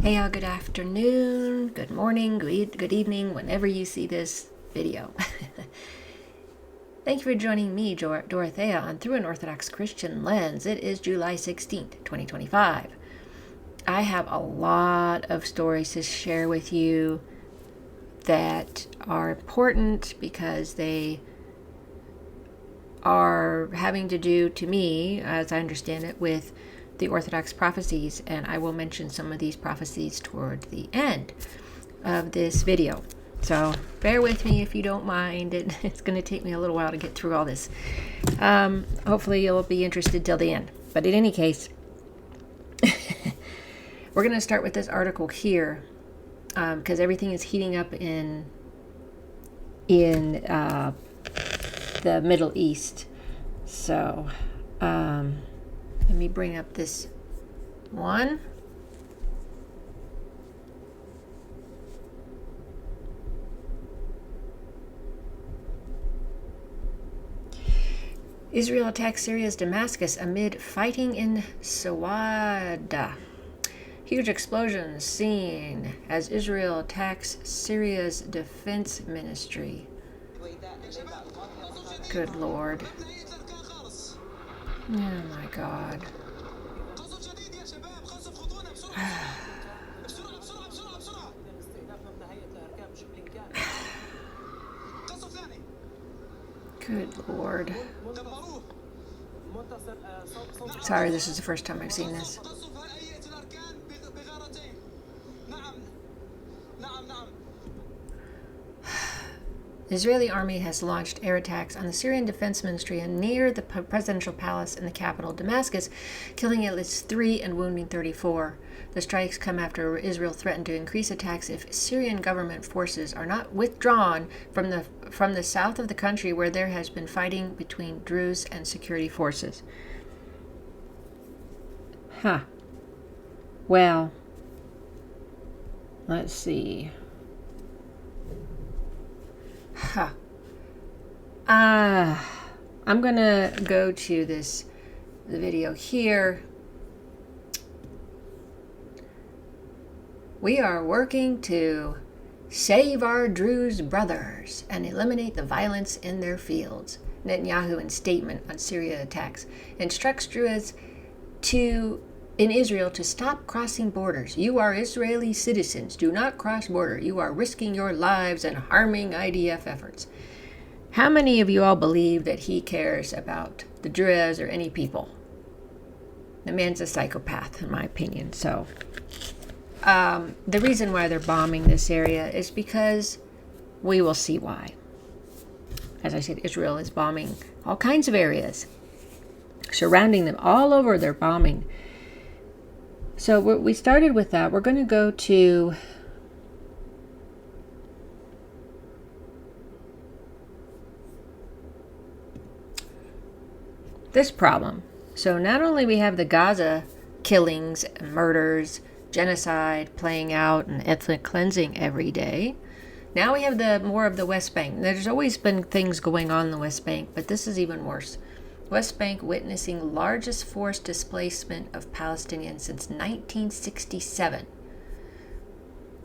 Hey y'all, good afternoon, good morning, good evening, whenever you see this video. Thank you for joining me, Dorothea, on Through an Orthodox Christian Lens. It is July 16th, 2025. I have a lot of stories to share with you that are important because they are having to do, to me, as I understand it, with the Orthodox prophecies, and I will mention some of these prophecies toward the end of this video. So bear with me if you don't mind. It's going to take me a little while to get through all this. Hopefully you'll be interested till the end. But in any case, we're going to start with this article here because everything is heating up in the Middle East. So let me bring up this one. Israel attacks Syria's Damascus amid fighting in Sawada. Huge explosions seen as Israel attacks Syria's defense ministry. Good Lord. Oh my God. Good Lord. Sorry, this is the first time I've seen this. The Israeli army has launched air attacks on the Syrian Defense Ministry and near the presidential palace in the capital, Damascus, killing at least 3 and wounding 34. The strikes come after Israel threatened to increase attacks if Syrian government forces are not withdrawn from the south of the country, where there has been fighting between Druze and security forces. Well, let's see. I'm gonna go to the video here. We are working to save our Druze brothers and eliminate the violence in their fields. Netanyahu, in statement on Syria attacks, instructs Druze in Israel to stop crossing borders. You are Israeli citizens. Do not cross border. You are risking your lives and harming IDF efforts. How many of you all believe that he cares about the Druze or any people? The man's a psychopath, in my opinion. So the reason why they're bombing this area is because we will see why. As I said, Israel is bombing all kinds of areas, surrounding them all over. They're bombing. So we started with that. We're going to go to this problem. So not only we have the Gaza killings, murders, genocide playing out, and ethnic cleansing every day. Now we have more of the West Bank. There's always been things going on in the West Bank, but this is even worse. West Bank witnessing largest forced displacement of Palestinians since 1967.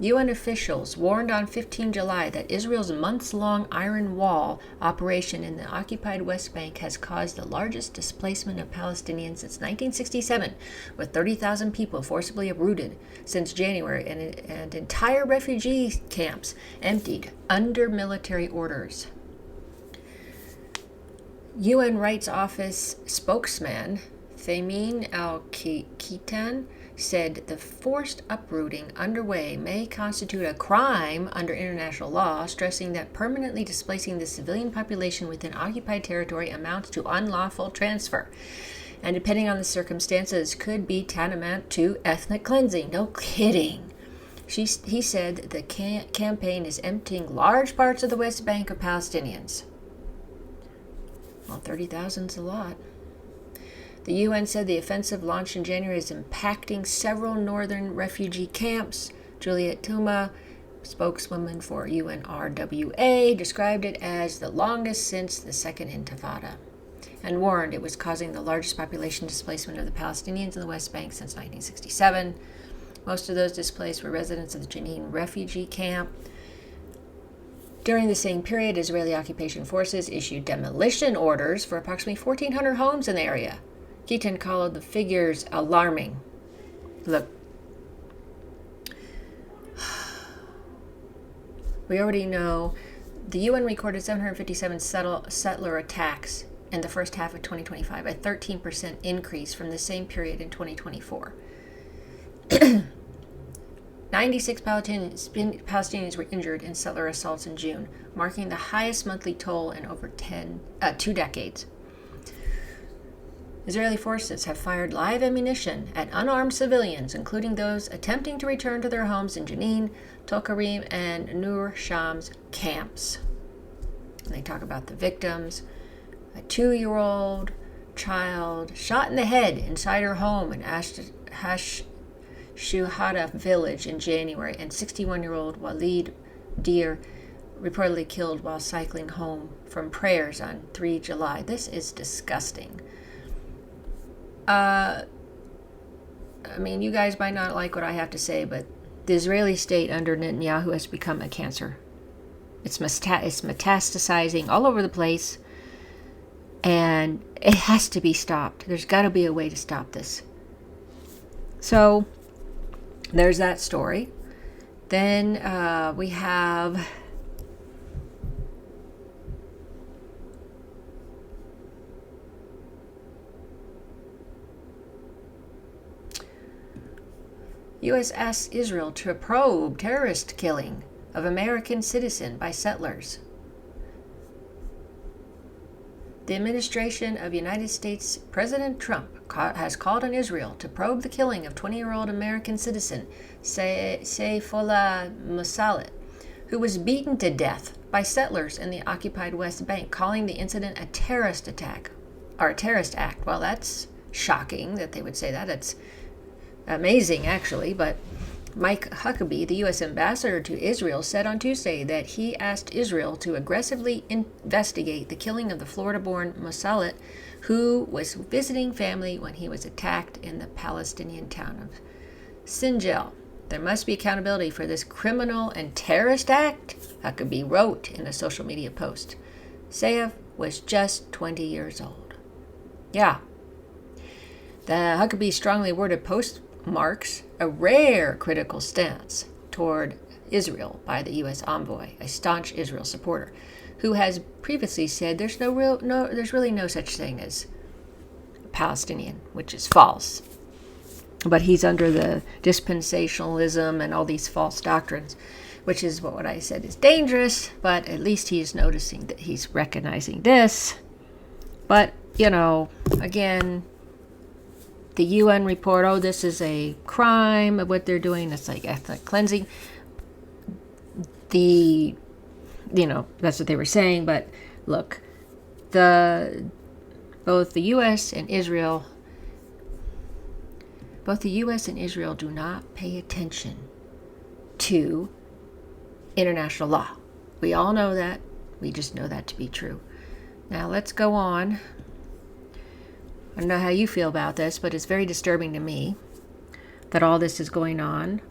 UN officials warned on 15 July that Israel's months-long Iron Wall operation in the occupied West Bank has caused the largest displacement of Palestinians since 1967, with 30,000 people forcibly uprooted since January and entire refugee camps emptied under military orders. UN Rights Office spokesman Thamin Al-Kitan said the forced uprooting underway may constitute a crime under international law, stressing that permanently displacing the civilian population within occupied territory amounts to unlawful transfer, and depending on the circumstances could be tantamount to ethnic cleansing. No kidding. He said the campaign is emptying large parts of the West Bank of Palestinians. Well, 30,000 is a lot. The UN said the offensive launched in January is impacting several northern refugee camps. Juliet Touma, spokeswoman for UNRWA, described it as the longest since the Second Intifada, and warned it was causing the largest population displacement of the Palestinians in the West Bank since 1967. Most of those displaced were residents of the Jenin refugee camp. During the same period, Israeli occupation forces issued demolition orders for approximately 1,400 homes in the area. Keaton called the figures alarming. Look, we already know the UN recorded 757 settler attacks in the first half of 2025, a 13% increase from the same period in 2024. 96 Palestinians were injured in settler assaults in June, marking the highest monthly toll in over 2 decades. Israeli forces have fired live ammunition at unarmed civilians, including those attempting to return to their homes in Jenin, Tulkarim, and Nur Shams camps. And they talk about the victims. A 2-year-old child shot in the head inside her home in Shuhada village in January, and 61-year-old Walid Deer reportedly killed while cycling home from prayers on 3 July. This is disgusting. I mean, you guys might not like what I have to say, but the Israeli state under Netanyahu has become a cancer. It's metastasizing all over the place, and it has to be stopped. There's got to be a way to stop this. So, there's that story. Then we have U.S. asks Israel to probe terrorist killing of American citizen by settlers. The administration of United States President Trump has called on Israel to probe the killing of 20-year-old American citizen Sayfullah Musalit, who was beaten to death by settlers in the occupied West Bank, calling the incident a terrorist attack, or a terrorist act. Well, that's shocking that they would say that. It's amazing, actually, but Mike Huckabee, the U.S. ambassador to Israel, said on Tuesday that he asked Israel to aggressively investigate the killing of the Florida-born Musalit, who was visiting family when he was attacked in the Palestinian town of Sinjar. There must be accountability for this criminal and terrorist act, Huckabee wrote in a social media post. Sayef was just 20 years old. Yeah. The Huckabee strongly worded post marks a rare critical stance toward Israel by the U.S. envoy, a staunch Israel supporter, who has previously said there's really no such thing as Palestinian, which is false. But he's under the dispensationalism and all these false doctrines, which is what I said is dangerous, but at least he's noticing that he's recognizing this. But, again, the UN report, this is a crime of what they're doing. It's like ethnic cleansing. That's what they were saying. But look, both the U.S. and Israel do not pay attention to international law. We all know that. We just know that to be true. Now let's go on. I don't know how you feel about this, but it's very disturbing to me that all this is going on.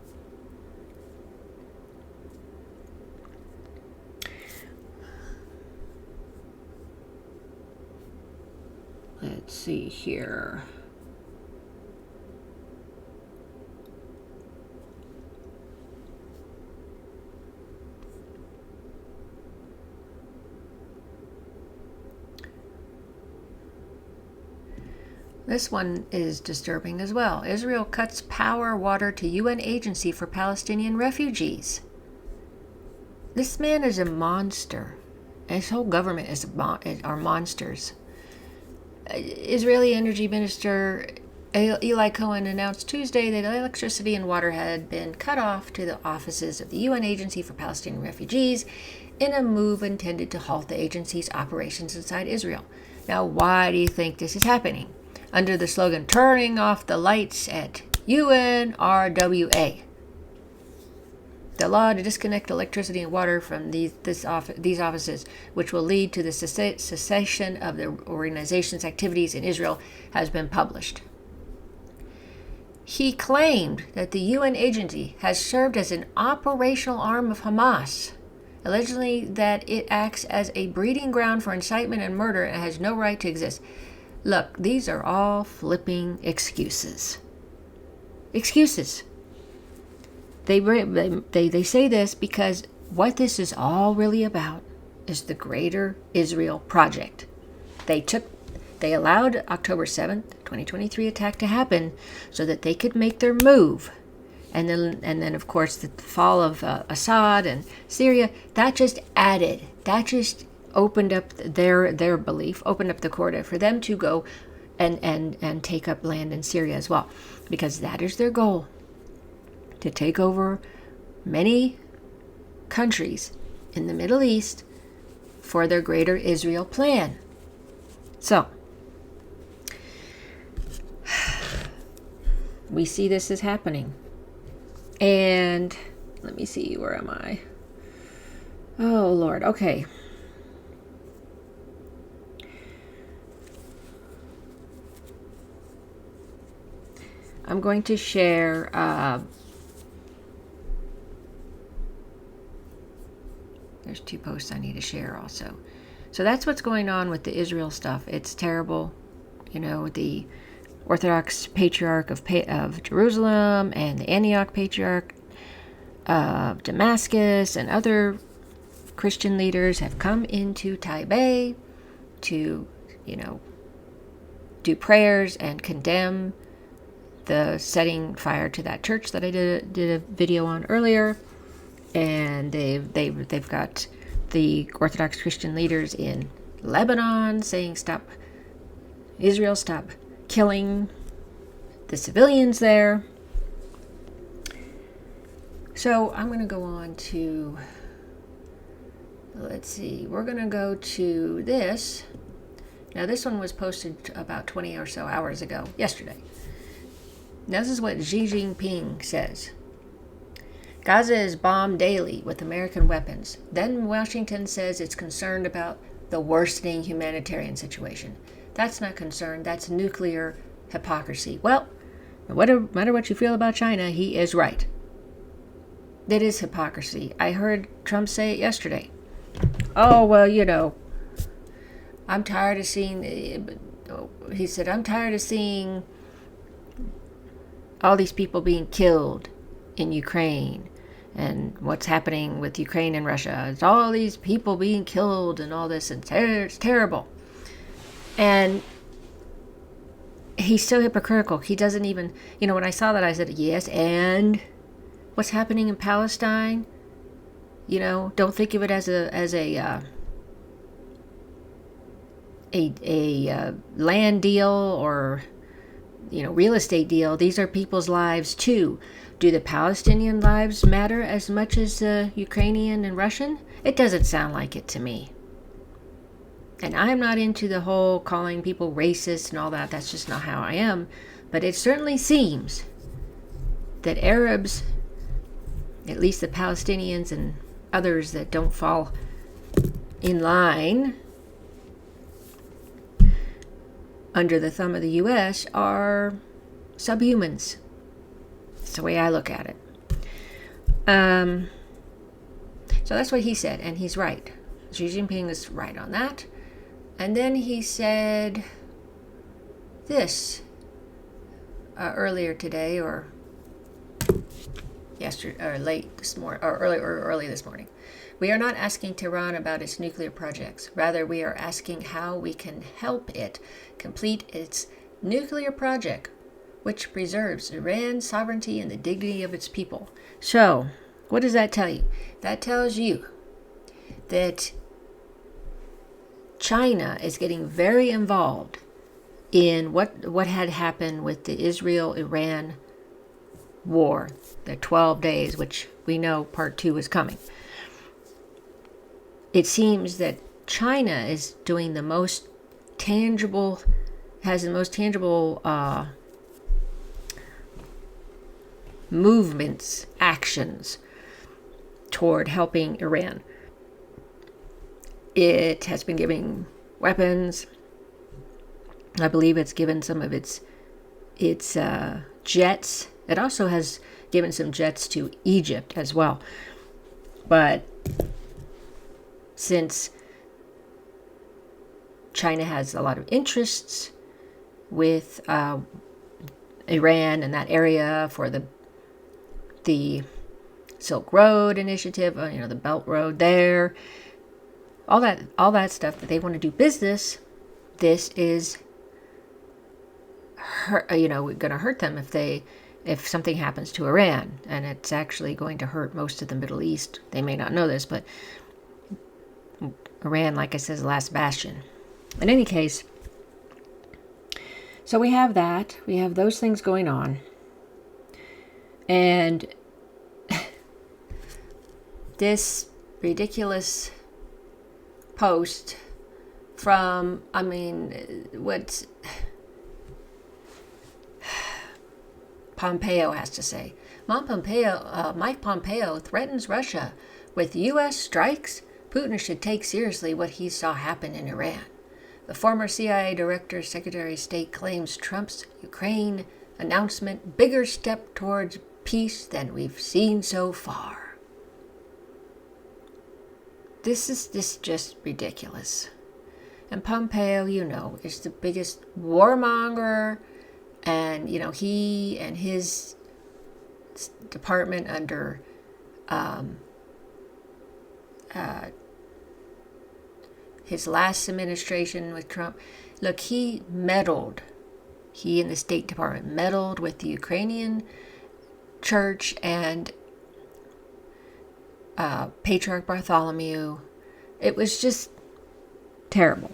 Let's see here. This one is disturbing as well. Israel cuts power water to UN agency for Palestinian refugees. This man is a monster. His whole government are monsters. Israeli Energy Minister Eli Cohen announced Tuesday that electricity and water had been cut off to the offices of the UN Agency for Palestinian Refugees in a move intended to halt the agency's operations inside Israel. Now, why do you think this is happening? Under the slogan, turning off the lights at UNRWA. The law to disconnect electricity and water from these offices, which will lead to the cessation of the organization's activities in Israel, has been published. He claimed that the UN agency has served as an operational arm of Hamas, allegedly that it acts as a breeding ground for incitement and murder and has no right to exist. Look, these are all flipping excuses. Excuses. They say this because what this is all really about is the Greater Israel Project. They allowed October 7th, 2023 attack to happen so that they could make their move. And then of course, the fall of Assad and Syria, that just opened up their belief, opened up the corridor for them to go and take up land in Syria as well. Because that is their goal, to take over many countries in the Middle East for their Greater Israel plan. So, we see this is happening. And let me see, where am I? Oh, Lord. Okay. I'm going to share there's 2 posts I need to share also. So that's what's going on with the Israel stuff. It's terrible. You know, the Orthodox Patriarch of Jerusalem and the Antioch Patriarch of Damascus and other Christian leaders have come into Taipei to, do prayers and condemn the setting fire to that church that I did a video on earlier. And they've got the Orthodox Christian leaders in Lebanon saying, stop, Israel, stop killing the civilians there. So I'm going to go on to, let's see, we're going to go to this. Now this one was posted about 20 or so hours ago, yesterday. Now this is what Xi Jinping says. Gaza is bombed daily with American weapons. Then Washington says it's concerned about the worsening humanitarian situation. That's not concern, that's nuclear hypocrisy. Well, no matter what you feel about China, he is right. That is hypocrisy. I heard Trump say it yesterday. Oh, well, I'm tired of seeing, he said, I'm tired of seeing all these people being killed in Ukraine and what's happening with Ukraine and Russia. It's all these people being killed and all this, and it's terrible. And he's so hypocritical. He doesn't even, when I saw that, I said, yes, and what's happening in Palestine? Don't think of it as a land deal or real estate deal. These are people's lives too. Do the Palestinian lives matter as much as the Ukrainian and Russian? It doesn't sound like it to me. And I'm not into the whole calling people racist and all that. That's just not how I am. But it certainly seems that Arabs, at least the Palestinians and others that don't fall in line under the thumb of the U.S., are subhumans. That's the way I look at it. So that's what he said, and he's right. Xi Jinping is right on that. And then he said this earlier today, or yesterday, or late this morning, or early this morning. We are not asking Tehran about its nuclear projects. Rather, we are asking how we can help it complete its nuclear project, which preserves Iran's sovereignty and the dignity of its people. So, what does that tell you? That tells you that China is getting very involved in what had happened with the Israel-Iran war, the 12 days, which we know part 2 is coming. It seems that China is doing the most tangible, has the most tangible movements, actions toward helping Iran. It has been giving weapons. I believe it's given some of its jets. It also has given some jets to Egypt as well. But since China has a lot of interests with Iran and that area for the Silk Road initiative, the Belt Road there, all that stuff that they want to do business, this is going to hurt them if something happens to Iran, and it's actually going to hurt most of the Middle East. They may not know this, but Iran, like I said, is the last bastion. In any case, so we have that. We have those things going on. And this ridiculous post from, what Pompeo has to say. Mike Pompeo threatens Russia with U.S. strikes. Putin should take seriously what he saw happen in Iran. The former CIA Director, Secretary of State, claims Trump's Ukraine announcement bigger step towards peace than we've seen so far. This is just ridiculous. And Pompeo, is the biggest warmonger, and he and his department under his last administration with Trump, look, he and the State Department meddled with the Ukrainian church and Patriarch Bartholomew. It was just terrible.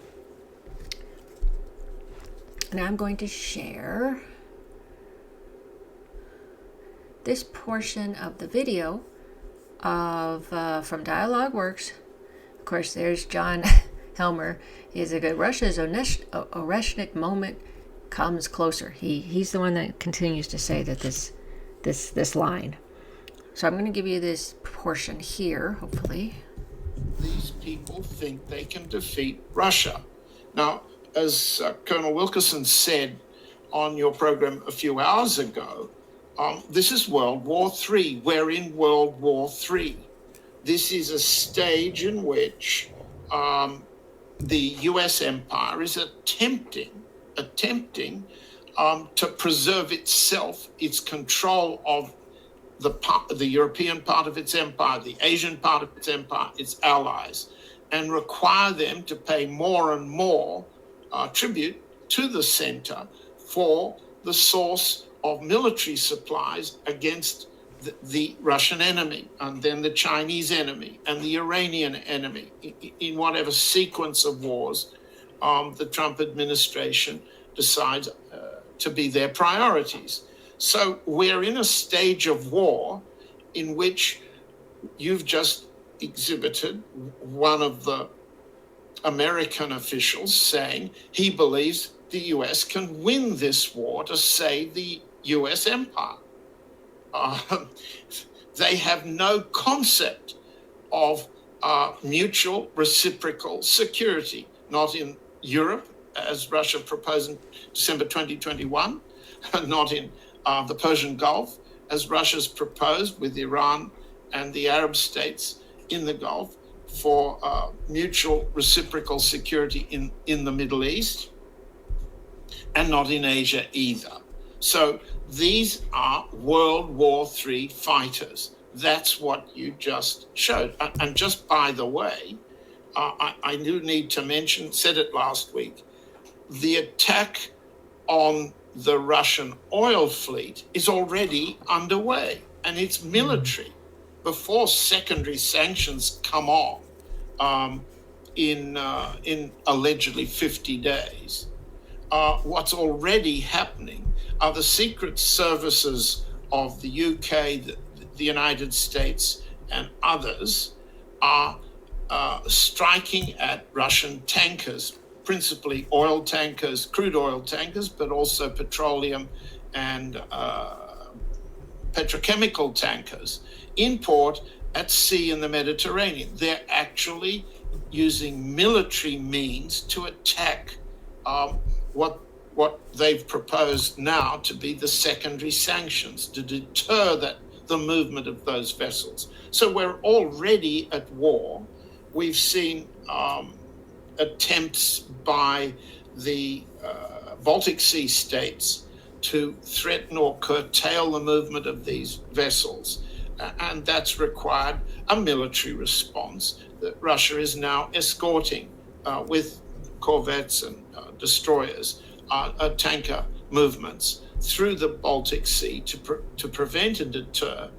Now I'm going to share this portion of the video from Dialogue Works. Of course, there's John Helmer. He's a good. Russia's Oreshnik moment comes closer. He's the one that continues to say that this line. So I'm going to give you this portion here, hopefully. These people think they can defeat Russia. Now, as Colonel Wilkerson said on your program a few hours ago, this is World War III. We're in World War III. This is a stage in which the U.S. empire is attempting to preserve itself, its control of the European part of its empire, the Asian part of its empire, its allies, and require them to pay more and more tribute to the center for the source of military supplies against the Russian enemy, and then the Chinese enemy, and the Iranian enemy, in whatever sequence of wars the Trump administration decides to be their priorities. So we're in a stage of war in which you've just exhibited one of the American officials saying he believes the U.S. can win this war to save the U.S. empire. They have no concept of mutual reciprocal security, not in Europe, as Russia proposed in December 2021, not in the Persian Gulf, as Russia's proposed with Iran and the Arab states in the Gulf for mutual reciprocal security in the Middle East, and not in Asia either. So these are World War III fighters. That's what you just showed. And just by the way, I do need to mention, said it last week, the attack on the Russian oil fleet is already underway, and it's military before secondary sanctions come on in allegedly 50 days. What's already happening are the secret services of the UK, the United States, and others are striking at Russian tankers, principally oil tankers, crude oil tankers, but also petroleum and petrochemical tankers in port at sea in the Mediterranean. They're actually using military means to attack what what they've proposed now to be the secondary sanctions to deter the movement of those vessels. So we're already at war. We've seen attempts by the Baltic Sea states to threaten or curtail the movement of these vessels. And that's required a military response that Russia is now escorting with corvettes and destroyers, tanker movements through the Baltic Sea to prevent and deter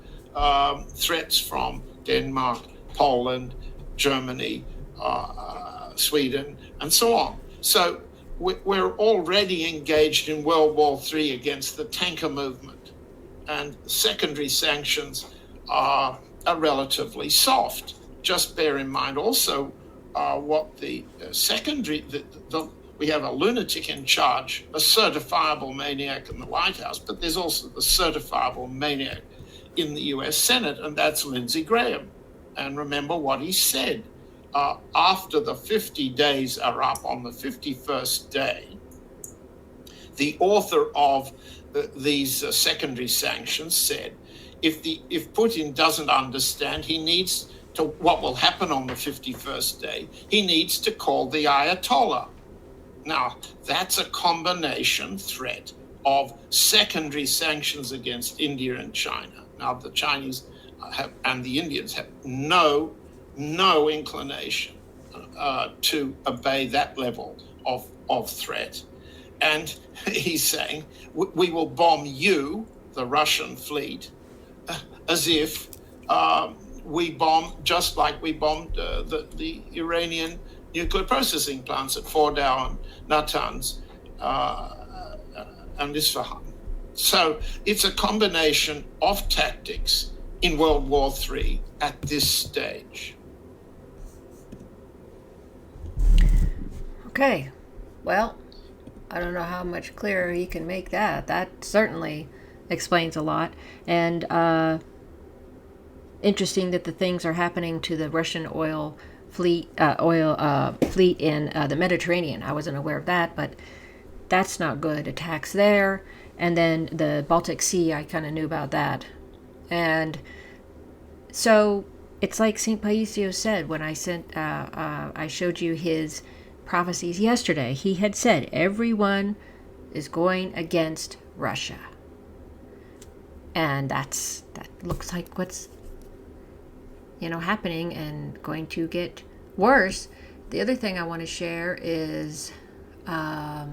threats from Denmark, Poland, Germany, Sweden, and so on. So we're already engaged in World War III against the tanker movement, and secondary sanctions are relatively soft. Just bear in mind also what the secondary, we have a lunatic in charge, a certifiable maniac in the White House, but there's also the certifiable maniac in the US Senate, and that's Lindsey Graham. And remember what he said. After the 50 days are up, on the 51st day, the author of these secondary sanctions said, if Putin doesn't understand, he needs to, what will happen on the 51st day, he needs to call the Ayatollah. Now, that's a combination threat of secondary sanctions against India and China. Now, the Chinese and the Indians have no inclination to obey that level of threat. And he's saying, we will bomb you, the Russian fleet, as if we bomb, just like we bombed the Iranian nuclear processing plants at Fordow and Natanz and Isfahan. So it's a combination of tactics in World War III at this stage. Okay, well, I don't know how much clearer he can make that. That certainly explains a lot. And interesting that the things are happening to the Russian oil fleet in the Mediterranean. I wasn't aware of that, but that's not good. Attacks there, and then the Baltic Sea, I kind of knew about that. And so it's like St. Paisios said when I showed you his prophecies yesterday. He had said everyone is going against Russia, and that looks like what's happening and going to get worse. The other thing I want to share is okay,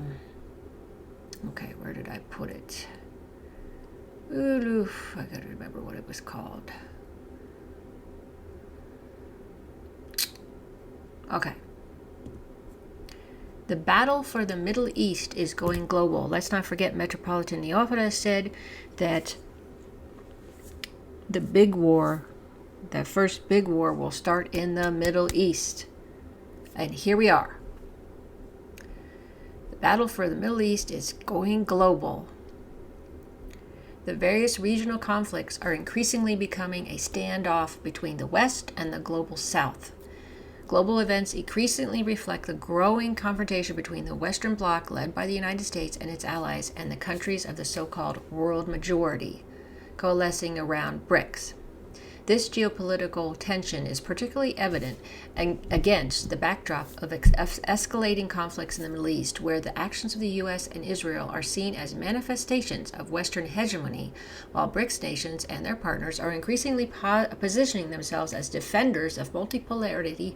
where did I put it? Oof, I gotta remember what it was called. Okay. The battle for the Middle East is going global. Let's not forget Metropolitan Neophyta said that the big war, the first big war, will start in the Middle East. And here we are. The battle for the Middle East is going global. The various regional conflicts are increasingly becoming a standoff between the West and the global South. Global events increasingly reflect the growing confrontation between the Western Bloc, led by the United States and its allies, and the countries of the so-called world majority, coalescing around BRICS. This geopolitical tension is particularly evident against the backdrop of escalating conflicts in the Middle East, where the actions of the U.S. and Israel are seen as manifestations of Western hegemony, while BRICS nations and their partners are increasingly positioning themselves as defenders of multipolarity,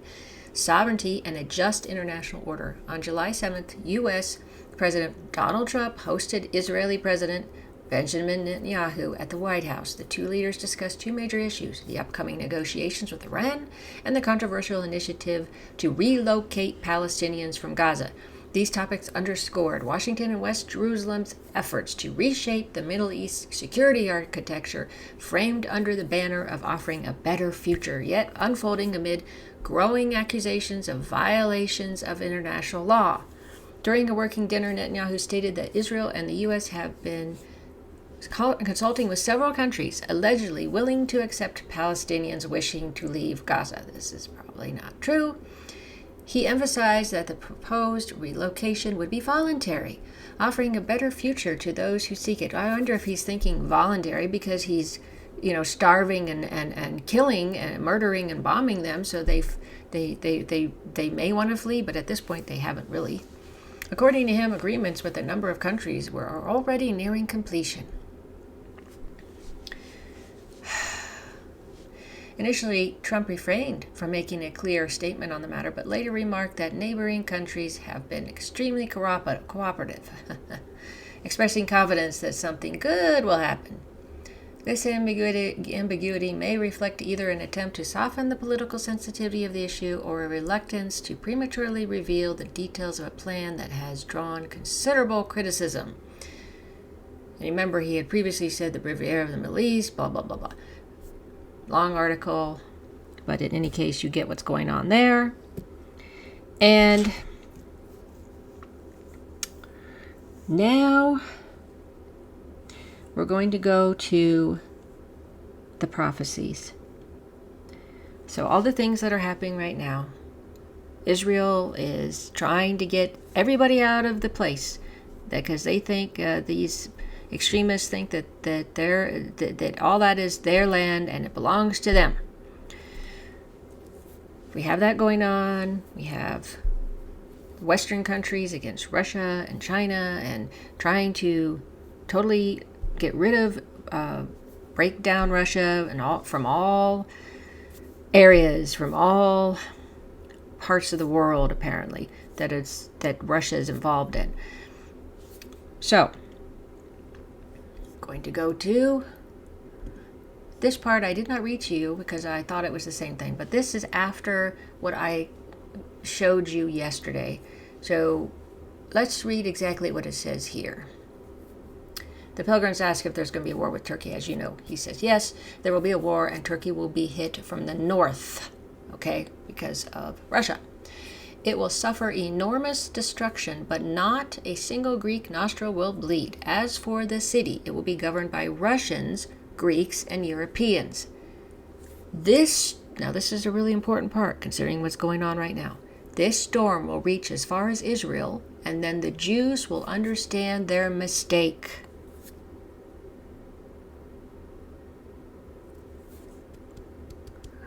sovereignty, and a just international order. On July 7th, U.S. President Donald Trump hosted Israeli President Benjamin Netanyahu at the White House. The two leaders discussed two major issues: the upcoming negotiations with Iran and the controversial initiative to relocate Palestinians from Gaza. These topics underscored Washington and West Jerusalem's efforts to reshape the Middle East security architecture, framed under the banner of offering a better future, yet unfolding amid growing accusations of violations of international law. During a working dinner, Netanyahu stated that Israel and the U.S. have been consulting with several countries allegedly willing to accept Palestinians wishing to leave Gaza. This is probably not true. He emphasized that the proposed relocation would be voluntary, offering a better future to those who seek it. I wonder if he's thinking voluntary because he's, starving and killing and murdering and bombing them, so they may want to flee, but at this point they haven't really. According to him, agreements with a number of countries were already nearing completion. Initially, Trump refrained from making a clear statement on the matter, but later remarked that neighboring countries have been extremely cooperative, expressing confidence that something good will happen. This ambiguity may reflect either an attempt to soften the political sensitivity of the issue or a reluctance to prematurely reveal the details of a plan that has drawn considerable criticism. And remember, he had previously said the Riviera of the Middle East, blah, blah, blah, blah. Long article, but in any case, you get what's going on there. And now we're going to go to the prophecies. So all the things that are happening right now, Israel is trying to get everybody out of the place because they think these extremists think that all that is their land and it belongs to them. We have that going on. We have Western countries against Russia and China and trying to totally get rid of, break down Russia and from all areas, from all parts of the world, apparently, that Russia is involved in. So, going to go to this part. I did not read to you because I thought it was the same thing, but this is after what I showed you yesterday. So let's read exactly what it says here. The pilgrims ask if there's going to be a war with Turkey. As you know, he says, yes, there will be a war and Turkey will be hit from the north, okay, because of Russia. It will suffer enormous destruction, but not a single Greek nostril will bleed. As for the city, it will be governed by Russians, Greeks, and Europeans. This is a really important part, considering what's going on right now. This storm will reach as far as Israel, and then the Jews will understand their mistake.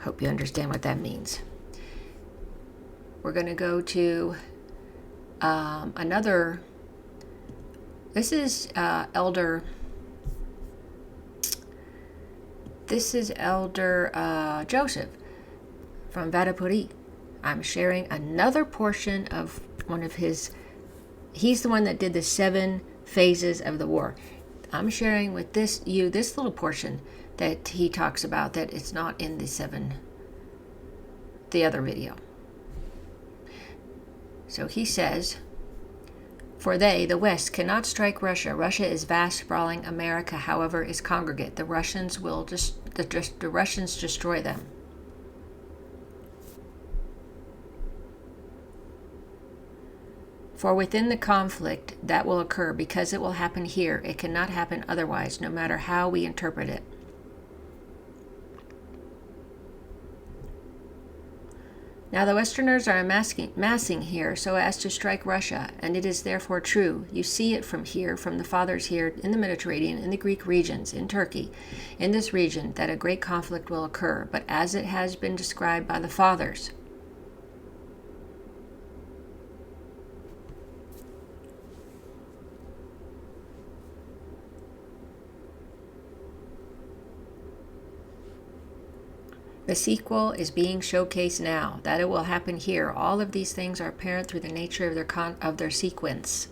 Hope you understand what that means. We're going to go to another. This is Elder. This is Elder Joseph from WWIII. I'm sharing another portion of one of his. He's the one that did the 7 phases of the war. I'm sharing with this little portion that he talks about that it's not in the other video. So he says, for they, the West, cannot strike Russia. Russia is vast, sprawling. America, however, is congregate. The Russians destroy them. For within the conflict that will occur, because it will happen here, it cannot happen otherwise, no matter how we interpret it. Now the Westerners are massing here so as to strike Russia, and it is therefore true. You see it from here, from the fathers here, in the Mediterranean, in the Greek regions, in Turkey, in this region, that a great conflict will occur, but as it has been described by the fathers. The sequel is being showcased now. That it will happen here. All of these things are apparent through the nature of their sequence.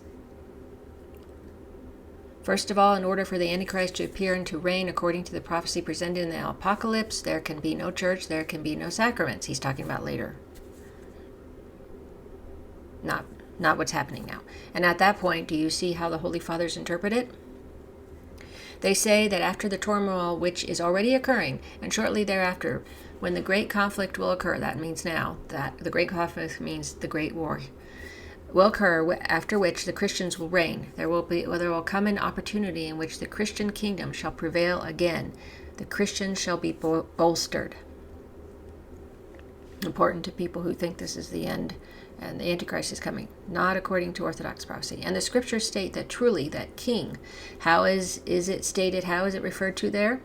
First of all, in order for the Antichrist to appear and to reign according to the prophecy presented in the Apocalypse, there can be no church, there can be no sacraments. He's talking about later. Not what's happening now. And at that point, do you see how the Holy Fathers interpret it? They say that after the turmoil which is already occurring, and shortly thereafter, when the great conflict will occur, that means now, that the great conflict means the great war, will occur, after which the Christians will reign. There will come an opportunity in which the Christian kingdom shall prevail again. The Christians shall be bolstered. Important to people who think this is the end and the Antichrist is coming, not according to Orthodox prophecy. And the scriptures state that truly that king, how is it stated, how is it referred to there?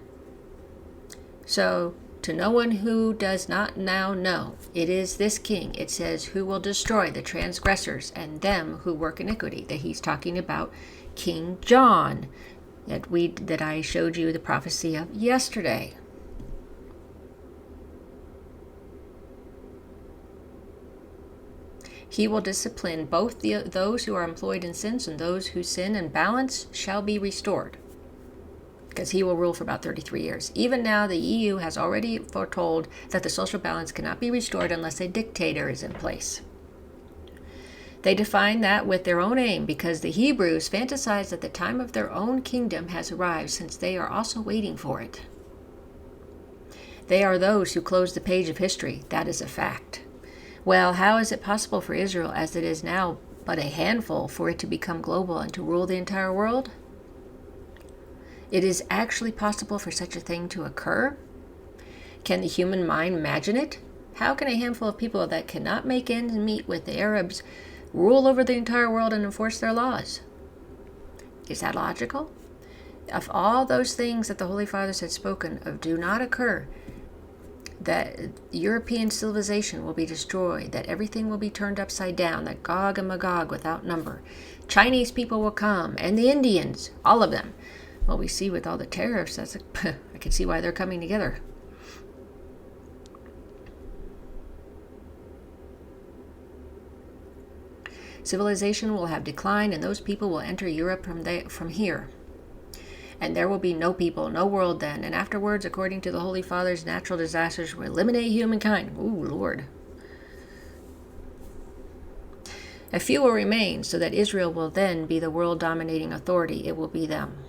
So, to no one who does not now know, it is this king, it says, who will destroy the transgressors and them who work iniquity. That he's talking about King John, that I showed you the prophecy of yesterday. He will discipline both those who are employed in sins and those who sin, and balance shall be restored. Because he will rule for about 33 years. Even now, the EU has already foretold that the social balance cannot be restored unless a dictator is in place. They define that with their own aim, because the Hebrews fantasize that the time of their own kingdom has arrived, since they are also waiting for it. They are those who close the page of history. That is a fact. Well, how is it possible for Israel, as it is now but a handful, for it to become global and to rule the entire world? It is actually possible for such a thing to occur? Can the human mind imagine it? How can a handful of people that cannot make ends meet with the Arabs rule over the entire world and enforce their laws? Is that logical? If all those things that the Holy Fathers had spoken of do not occur, that European civilization will be destroyed, that everything will be turned upside down, that Gog and Magog without number, Chinese people will come, and the Indians, all of them. Well, we see with all the tariffs, I can see why they're coming together. Civilization will have declined, and those people will enter Europe from here. And there will be no people, no world then. And afterwards, according to the Holy Fathers, natural disasters will eliminate humankind. Ooh, Lord. A few will remain, so that Israel will then be the world-dominating authority. It will be them.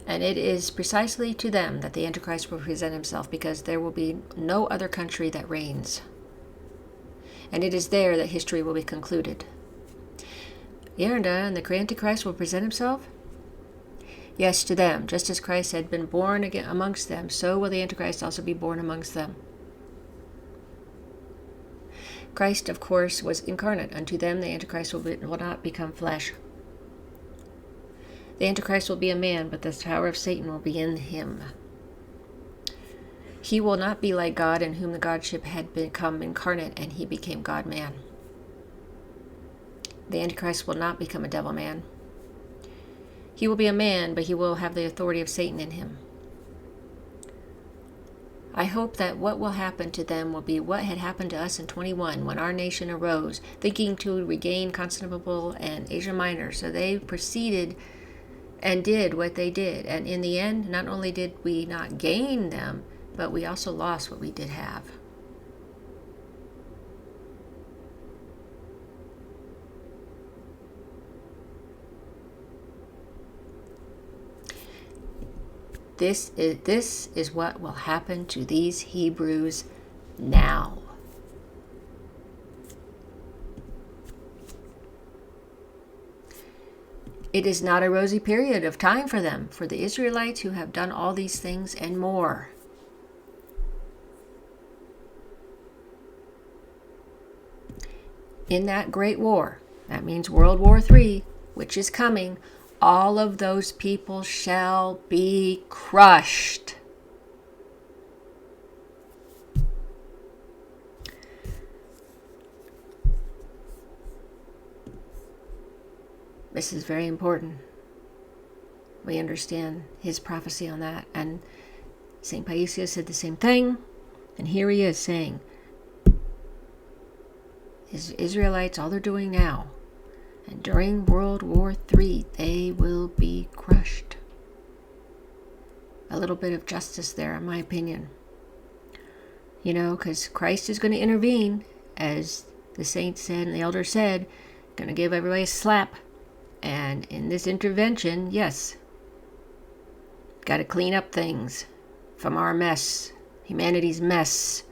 And it is precisely to them that the Antichrist will present himself, because there will be no other country that reigns. And it is there that history will be concluded. And the Antichrist will present himself? Yes, to them. Just as Christ had been born again amongst them, so will the Antichrist also be born amongst them. Christ, of course, was incarnate. Unto them the Antichrist will not become flesh. The Antichrist will be a man, but the power of Satan will be in him. He will not be like God, in whom the Godship had become incarnate, and he became God-man. The Antichrist will not become a devil man. He will be a man, but he will have the authority of Satan in him. I hope that what will happen to them will be what had happened to us in 21, when our nation arose, thinking to regain Constantinople and Asia Minor. So they proceeded and did what they did. And in the end, not only did we not gain them, but we also lost what we did have. This is what will happen to these Hebrews now. It is not a rosy period of time for them, for the Israelites who have done all these things and more. In that great war, that means World War III, which is coming, all of those people shall be crushed. This is very important. We understand his prophecy on that. And St. Paisius said the same thing. And here he is saying, his Israelites, all they're doing now, and during World War III, they will be crushed. A little bit of justice there, in my opinion. You know, because Christ is going to intervene, as the saints said and the elders said, going to give everybody a slap. And in this intervention, yes, got to clean up things from our mess, humanity's mess,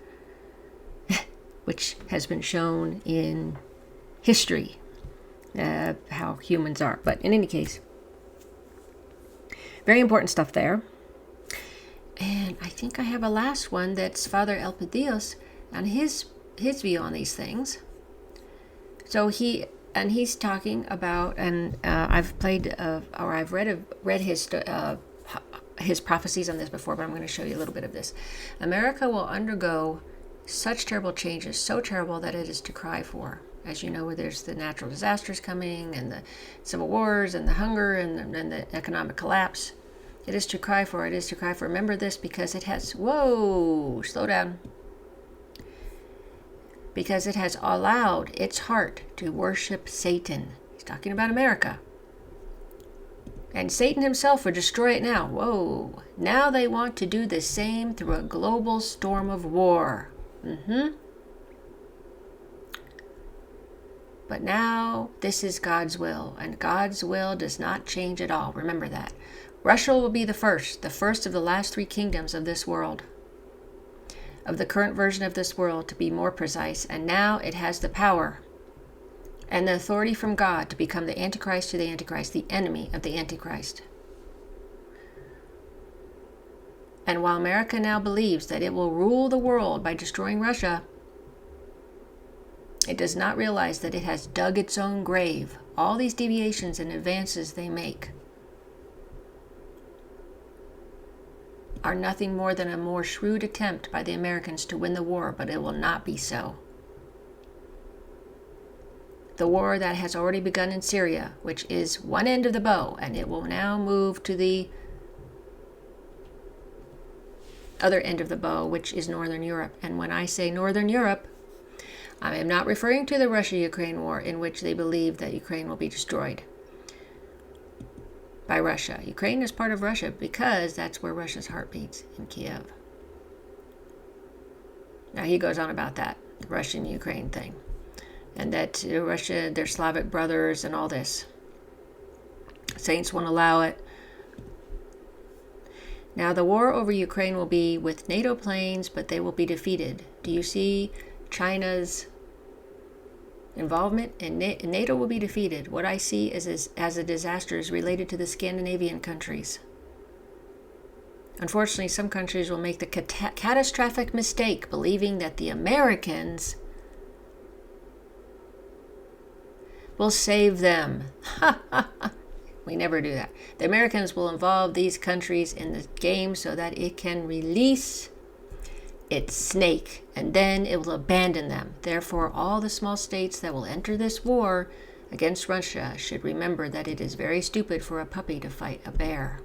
which has been shown in history. How humans are. But in any case, very important stuff there. And I think I have a last one that's Father Elpidios and his view on these things. So he's talking about, and I've played or I've read his prophecies on this before, but I'm going to show you a little bit of this. America will undergo such terrible changes, so terrible that it is to cry for. As you know, where there's the natural disasters coming, and the civil wars, and the hunger, and the economic collapse. It is to cry for. It is to cry for. Remember this, because it has, whoa, slow down. Because it has allowed its heart to worship Satan. He's talking about America. And Satan himself would destroy it now. Whoa. Now they want to do the same through a global storm of war. But now this is God's will, and God's will does not change at all. Remember that. Russia will be the first of the last three kingdoms of this world, of the current version of this world, to be more precise, and now it has the power and the authority from God to become the Antichrist to the Antichrist, the enemy of the Antichrist. And while America now believes that it will rule the world by destroying Russia, it does not realize that it has dug its own grave. All these deviations and advances they make are nothing more than a more shrewd attempt by the Americans to win the war, but it will not be so. The war that has already begun in Syria, which is one end of the bow, and it will now move to the other end of the bow, which is Northern Europe. And when I say Northern Europe, I am not referring to the Russia-Ukraine war, in which they believe that Ukraine will be destroyed by Russia. Ukraine is part of Russia because that's where Russia's heart beats, in Kiev. Now he goes on about that, the Russian-Ukraine thing, and that Russia, they're Slavic brothers and all this. Saints won't allow it. Now the war over Ukraine will be with NATO planes, but they will be defeated. Do you see China's involvement? And NATO will be defeated. What I see as a disaster is related to the Scandinavian countries. Unfortunately, some countries will make the catastrophic mistake believing that the Americans will save them. We never do that. The Americans will involve these countries in the game so that it can release its snake, and then it will abandon them. Therefore, all the small states that will enter this war against Russia should remember that it is very stupid for a puppy to fight a bear.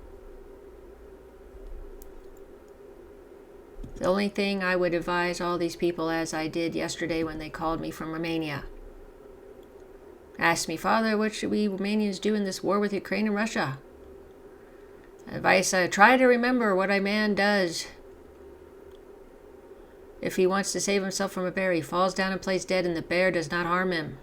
The only thing I would advise all these people, as I did yesterday when they called me from Romania, asked me, Father, what should we Romanians do in this war with Ukraine and Russia? Advice, try to remember what a man does. If he wants to save himself from a bear, he falls down and plays dead, and the bear does not harm him.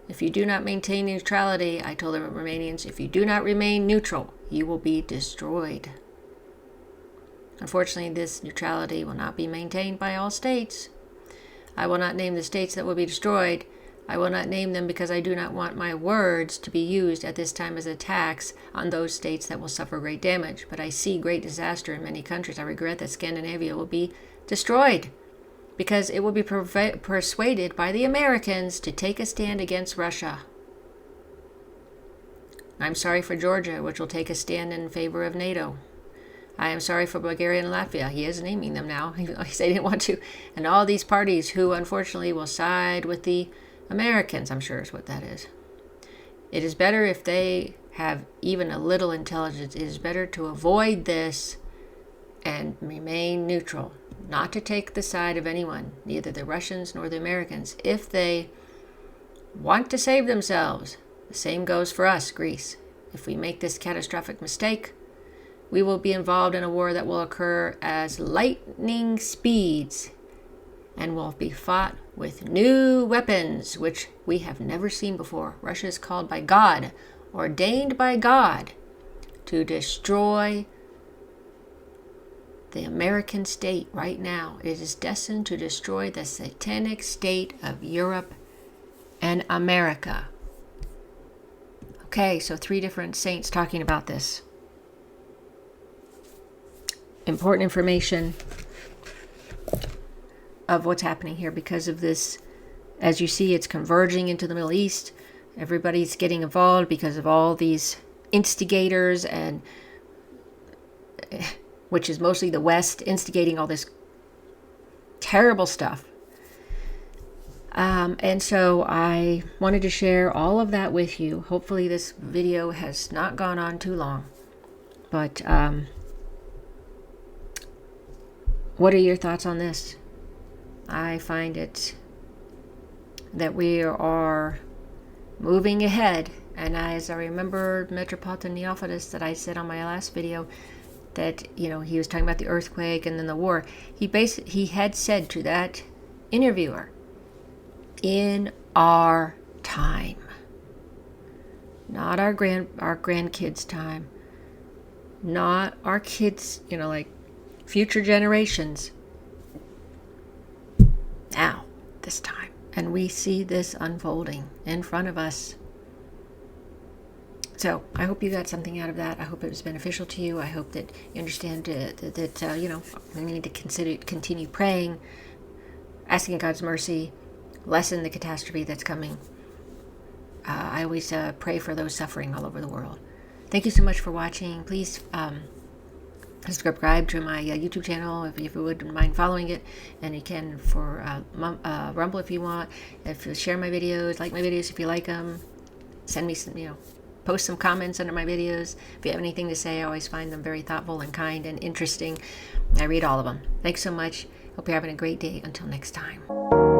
If you do not maintain neutrality, I told the Romanians, if you do not remain neutral, you will be destroyed. Unfortunately, this neutrality will not be maintained by all states. I will not name the states that will be destroyed. I will not name them because I do not want my words to be used at this time as a tax on those states that will suffer great damage. But I see great disaster in many countries. I regret that Scandinavia will be destroyed because it will be persuaded by the Americans to take a stand against Russia. I'm sorry for Georgia, which will take a stand in favor of NATO. I am sorry for Bulgaria and Latvia. He is naming them now. He said he didn't want to. And all these parties who unfortunately will side with the Americans, I'm sure is what that is. It is better if they have even a little intelligence. It is better to avoid this and remain neutral, not to take the side of anyone, neither the Russians nor the Americans. If they want to save themselves, the same goes for us, Greece. If we make this catastrophic mistake, we will be involved in a war that will occur as lightning speeds and will be fought with new weapons, which we have never seen before. Russia is called by God, ordained by God, to destroy the American state right now. It is destined to destroy the satanic state of Europe and America. Okay, so 3 different saints talking about this. important information of what's happening here because of this. As you see, it's converging into the Middle East. Everybody's getting involved because of all these instigators, and which is mostly the West instigating all this terrible stuff. And so I wanted to share all of that with you. Hopefully this video has not gone on too long. But what are your thoughts on this? I find it that we are moving ahead. And as I remember Metropolitan Neophytus that I said on my last video, that, you know, he was talking about the earthquake and then the war. He had said to that interviewer, in our time, not our grandkids' time, not our kids, you know, like future generations. Now, this time. And we see this unfolding in front of us. So I hope you got something out of that. I hope it was beneficial to you. I hope that you understand that you know, we need to continue praying, asking God's mercy, lessen the catastrophe that's coming. I always pray for those suffering all over the world. Thank you so much for watching. Please subscribe to my YouTube channel if you wouldn't mind following it, and you can for Rumble if you want. If you share my videos, like my videos if you like them, send me some, you know, post some comments under my videos. If you have anything to say, I always find them very thoughtful and kind and interesting. I read all of them. Thanks so much. Hope you're having a great day. Until next time.